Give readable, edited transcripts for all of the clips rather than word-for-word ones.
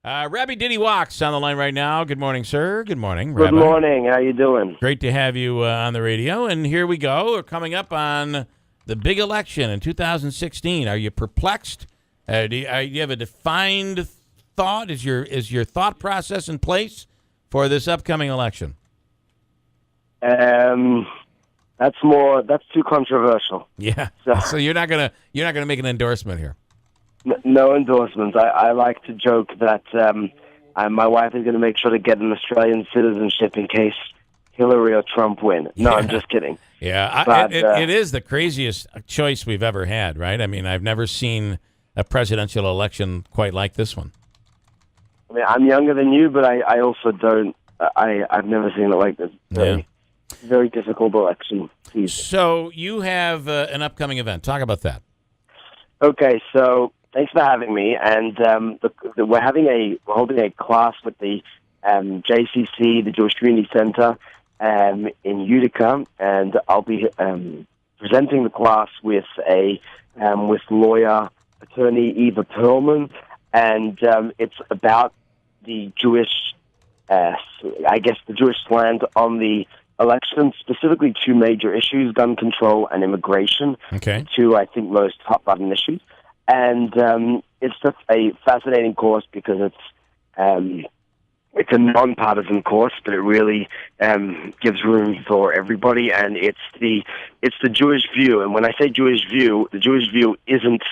Rabbi Didy Waks on the line right now. Good morning, sir. Good morning, Good Rabbi. morning. How you doing? Great to have you on the radio. And here we go. We're coming up on the big election in 2016. Are you perplexed? Do you have a defined thought? Is your thought process in place for this upcoming election? That's too controversial. Yeah. So, So you're not gonna make an endorsement here. No endorsements. I like to joke that my wife is going to make sure to get an Australian citizenship in case Hillary or Trump win. No, I'm just kidding. Yeah, But, it is the craziest choice we've ever had, right? I mean, I've never seen a presidential election quite like this one. I mean, I'm younger than you, but I also don't. I've never seen it like this. Very difficult election season. So you have an upcoming event. Talk about that. Okay, so thanks for having me. And we're holding a class with the JCC, the Jewish Community Center, in Utica, and I'll be presenting the class with with lawyer attorney Eva Perlman, and it's about the Jewish, the Jewish slant on the election, specifically two major issues: gun control and immigration. Okay. Two, I think, most hot-button issues. And it's just a fascinating course because it's a non-partisan course, but it really gives room for everybody, and it's the Jewish view. And when I say Jewish view, the Jewish view isn't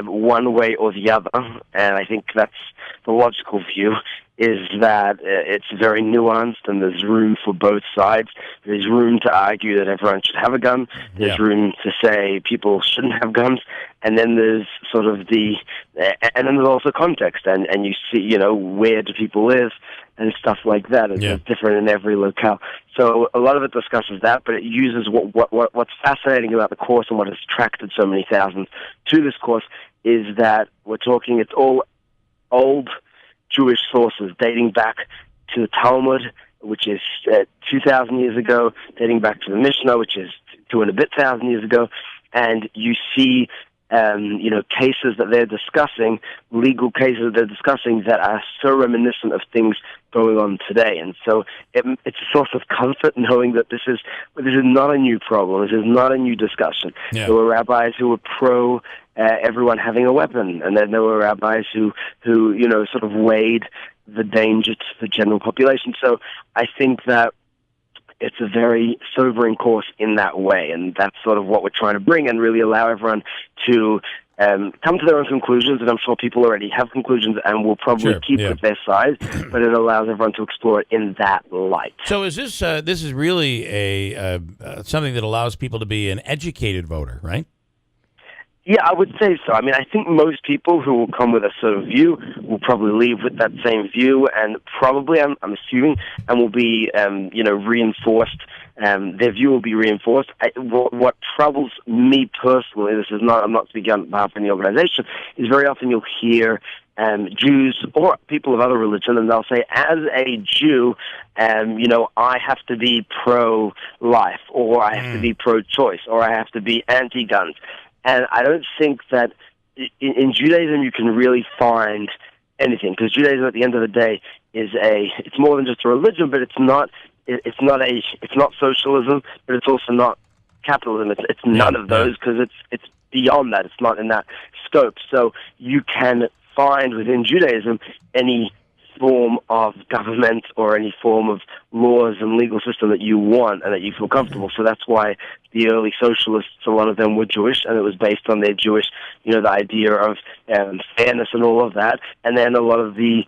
one way or the other, and I think that's the logical view, is that it's very nuanced and there's room for both sides. There's room to argue that everyone should have a gun. There's room to say people shouldn't have guns. And then there's sort of and then there's also context. And you see, where do people live and stuff like that. It's different in every locale. So a lot of it discusses that, but it uses what's fascinating about the course and what has attracted so many thousands to this course is that it's all old Jewish sources dating back to the Talmud, which is 2,000 years ago, dating back to the Mishnah, which is 2,000 years ago, and you see, cases that they're discussing, legal cases that they're discussing that are so reminiscent of things going on today, and so it's a source of comfort knowing that this is not a new problem, this is not a new discussion. Yeah. There were rabbis who were pro everyone having a weapon, and then there were rabbis who sort of weighed the danger to the general population. So I think that it's a very sobering course in that way, and that's sort of what we're trying to bring and really allow everyone to come to their own conclusions, and I'm sure people already have conclusions and will probably keep with their side, but it allows everyone to explore it in that light. So is this is really a something that allows people to be an educated voter, right? Yeah, I would say so. I mean, I think most people who will come with a sort of view will probably leave with that same view, and probably, I'm assuming, and will be, reinforced. Their view will be reinforced. What troubles me personally, I'm not speaking on behalf of any organization, is very often you'll hear Jews or people of other religion, and they'll say, as a Jew, I have to be pro-life, or I have to be pro-choice, or I have to be anti-guns. And I don't think that in Judaism you can really find anything, because Judaism at the end of the day it's more than just a religion, but it's not socialism, but it's also not capitalism. It's none of those, because it's beyond that. It's not in that scope. So you can find within Judaism any form of government or any form of laws and legal system that you want and that you feel comfortable. So that's why the early socialists, a lot of them were Jewish, and it was based on their Jewish, the idea of fairness and all of that. And then a lot of the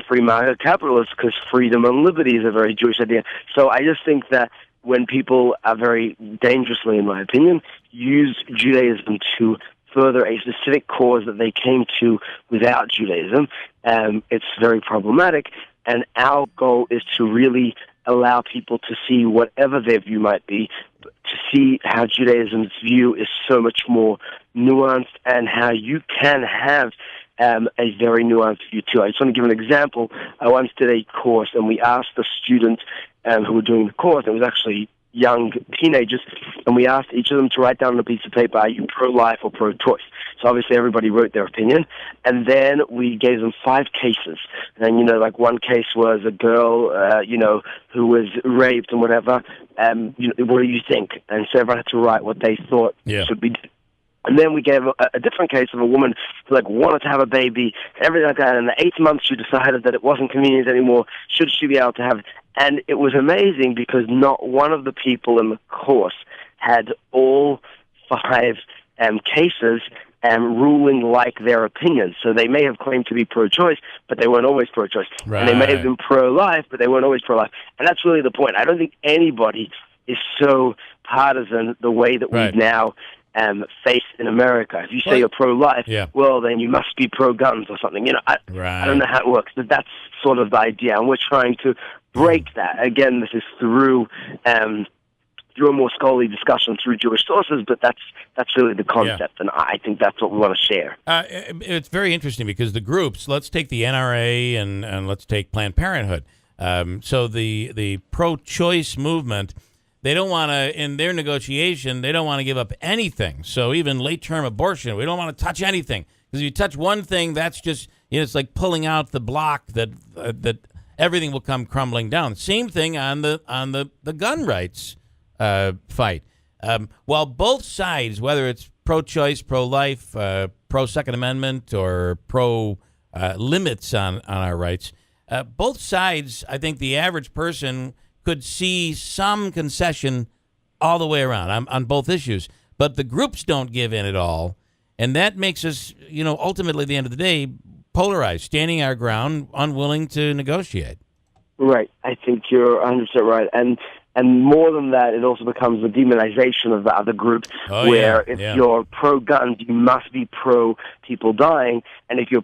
free market capitalists, because freedom and liberty is a very Jewish idea. So I just think that when people are very dangerously, in my opinion, use Judaism to further a specific cause that they came to without Judaism, it's very problematic. And our goal is to really allow people to see whatever their view might be, to see how Judaism's view is so much more nuanced, and how you can have a very nuanced view too. I just want to give an example. I once did a course, and we asked the students who were doing the course, it was actually young teenagers, and we asked each of them to write down on a piece of paper, are you pro-life or pro-choice? So obviously everybody wrote their opinion, and then we gave them 5 cases. And, like one case was a girl, who was raped and whatever. What do you think? And so everyone had to write what they thought should be done. And then we gave a different case of a woman who wanted to have a baby, everything like that. And in the 8th month, she decided that it wasn't convenient anymore. Should she be able to have it? And it was amazing because not one of the people in the course had all 5 cases ruling like their opinions. So they may have claimed to be pro-choice, but they weren't always pro-choice. Right. And they may have been pro-life, but they weren't always pro-life. And that's really the point. I don't think anybody is so partisan the way that we've now faced in America. If you say you're pro-life, well, then you must be pro-guns or something. I don't know how it works, but that's sort of the idea, and we're trying to break that. Again, this is through a more scholarly discussion through Jewish sources, but that's really the concept, and I think that's what we want to share. It's very interesting because the groups, let's take the NRA and let's take Planned Parenthood. So the pro-choice movement, they don't want to, in their negotiation, they don't want to give up anything. So even late-term abortion, we don't want to touch anything. Because if you touch one thing, that's just, it's like pulling out the block that everything will come crumbling down. Same thing on the gun rights fight. While both sides, whether it's pro-choice, pro-life, pro-Second Amendment, or pro-limits on our rights, both sides, I think the average person could see some concession all the way around on both issues. But the groups don't give in at all, and that makes us, ultimately at the end of the day, polarized, standing our ground, unwilling to negotiate. Right. I think you're 100% right. And more than that, it also becomes the demonization of the other group, where if you're pro-guns, you must be pro-people dying, and if you're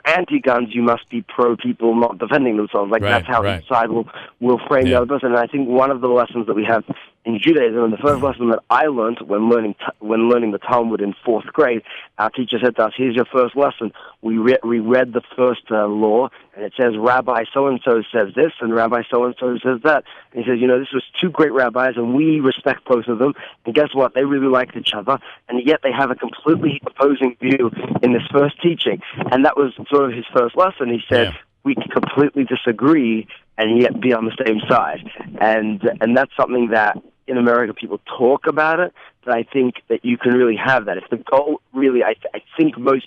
anti-guns, you must be pro-people not defending themselves. That's how each side will frame the other person. And I think one of the lessons that we have in Judaism, and the first lesson that I learned when learning the Talmud in 4th grade, our teacher said to us, "Here's your first lesson." We read the first law, and it says Rabbi so-and-so says this, and Rabbi so-and-so says that. And he says, this was 2 great rabbis, and we respect both of them. And guess what? They really liked each other, and yet they have a completely opposing view in this first teaching. And that was sort of his first lesson. He said, we can completely disagree and yet be on the same side. And that's something that in America people talk about it, but I think that you can really have that. If the goal really, I think most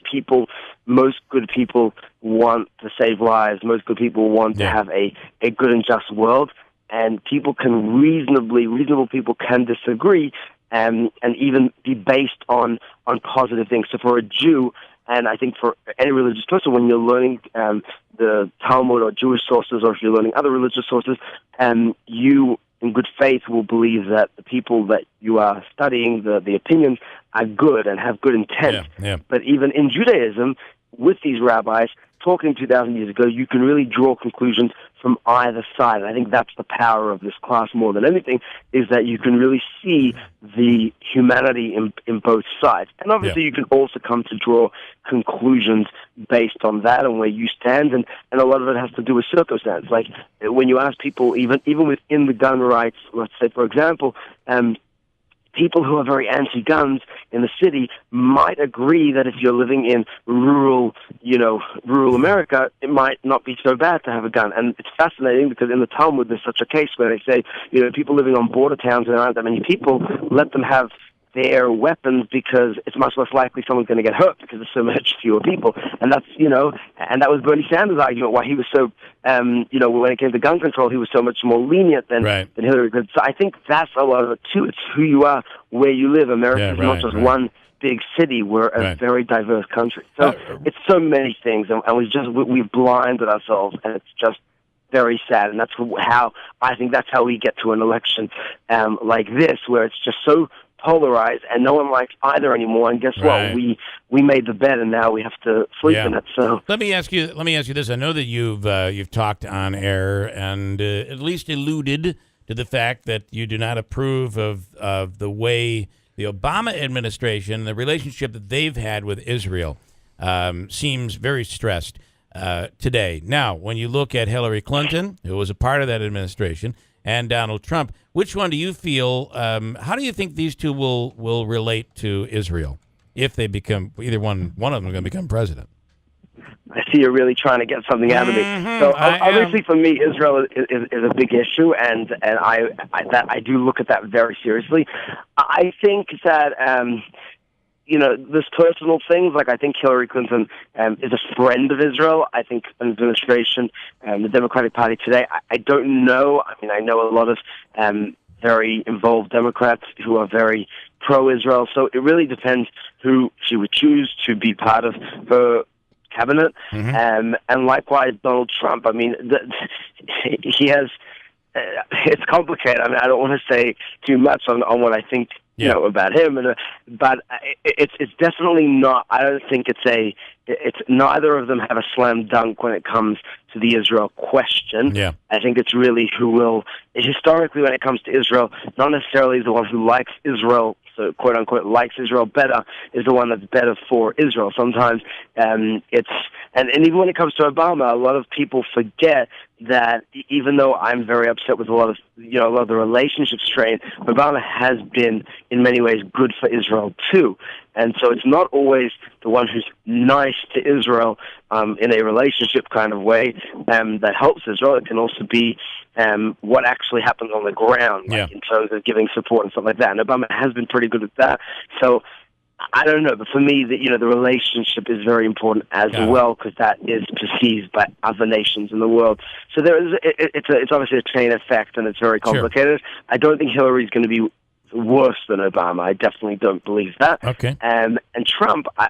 good people want to save lives. Most good people want to have a good and just world. And people can reasonable people can disagree and even be based on positive things. So for a Jew, and I think for any religious person, when you're learning the Talmud or Jewish sources, or if you're learning other religious sources, you, in good faith, will believe that the people that you are studying, the opinions, are good and have good intent. But even in Judaism, with these rabbis, talking 2,000 years ago, you can really draw conclusions from either side. And I think that's the power of this class more than anything, is that you can really see the humanity in both sides. And obviously you can also come to draw conclusions based on that and where you stand, and a lot of it has to do with circumstance. Like when you ask people, even within the gun rights, let's say, for example, people who are very anti-guns in the city might agree that if you're living in rural America, it might not be so bad to have a gun. And it's fascinating because in the Talmud there's such a case where they say, people living on border towns and there aren't that many people, let them have their weapons because it's much less likely someone's going to get hurt because there's so much fewer people. And that's, and that was Bernie Sanders' argument why he was so, when it came to gun control, he was so much more lenient than Hillary. So I think that's a lot of it too. It's who you are, where you live. America is not just one big city. We're a very diverse country. So it's so many things, and we've blinded ourselves, and it's just very sad. And that's how I think that's how we get to an election like this, where it's just so polarized and no one likes either anymore. And guess what? We made the bed, and now we have to sleep in it. So let me ask you this. I know that you've talked on air and at least alluded to the fact that you do not approve of the way the Obama administration, the relationship that they've had with Israel, seems very stressed today. Now, when you look at Hillary Clinton, who was a part of that administration, and Donald Trump. Which one do you feel? How do you think these two will relate to Israel if they become either one? One of them is going to become president. I see you're really trying to get something out of me. So obviously, for me, Israel is a big issue, and I do look at that very seriously. I think that there's personal things. Like I think Hillary Clinton is a friend of Israel. I think an administration, the Democratic Party today. I don't know. I mean, I know a lot of very involved Democrats who are very pro-Israel. So it really depends who she would choose to be part of her cabinet, and likewise Donald Trump. I mean, he has. It's complicated. I mean, I don't want to say too much on what I think about him, but it's definitely not. I don't think it's neither of them have a slam dunk when it comes to the Israel question. Yeah. I think it's really who will historically when it comes to Israel, not necessarily the one who likes Israel. So, quote unquote, likes Israel better is the one that's better for Israel. Sometimes and even when it comes to Obama, a lot of people forget that even though I'm very upset with a lot of the relationship strain, Obama has been in many ways good for Israel too. And so it's not always the one who's nice to Israel in a relationship kind of way that helps Israel. It can also be what actually happens on the ground, in terms of giving support and stuff like that. And Obama has been pretty good at that. So I don't know, but for me, the relationship is very important as well, because that is perceived by other nations in the world. So it's obviously a chain effect, and it's very complicated. Sure. I don't think Hillary's going to be worse than Obama. I definitely don't believe that. Okay. And Trump, I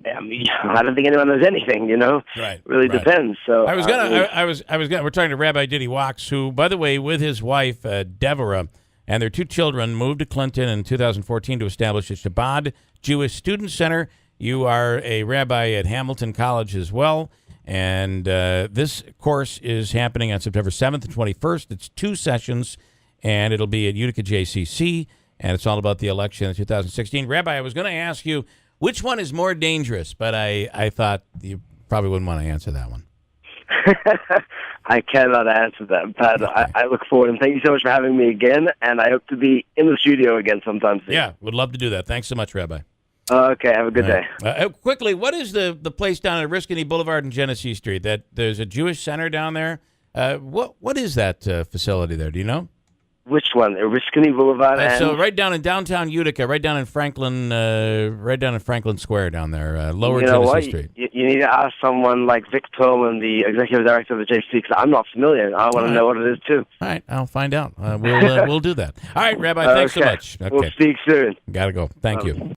don't think anyone knows anything. Right. Really depends. So I was gonna. We're talking to Rabbi Didy Waks, who, by the way, with his wife Deborah and their two children, moved to Clinton in 2014 to establish a Chabad Jewish Student Center. You are a rabbi at Hamilton College as well, and this course is happening on September 7th and 21st. It's 2 sessions, and it'll be at Utica JCC, and it's all about the election in 2016. Rabbi, I was going to ask you, which one is more dangerous, but I thought you probably wouldn't want to answer that one. I cannot answer that, but okay. I look forward, and thank you so much for having me again, and I hope to be in the studio again sometime soon. Yeah, would love to do that. Thanks so much, Rabbi. Okay, have a good day. Quickly, what is the place down at Oriskany Boulevard and Genesee Street? There's a Jewish center down there. What is that facility there? Do you know? Which one? Oriskany Boulevard. So right down in downtown Utica, right down in Franklin Square down there, lower Genesee Street. You need to ask someone like Vic Perlman, the executive director of the JC, because I'm not familiar. I want to know what it is too. All right, I'll find out. We'll do that. All right, Rabbi, thanks so much. Okay. We'll speak soon. Got to go. Thank you.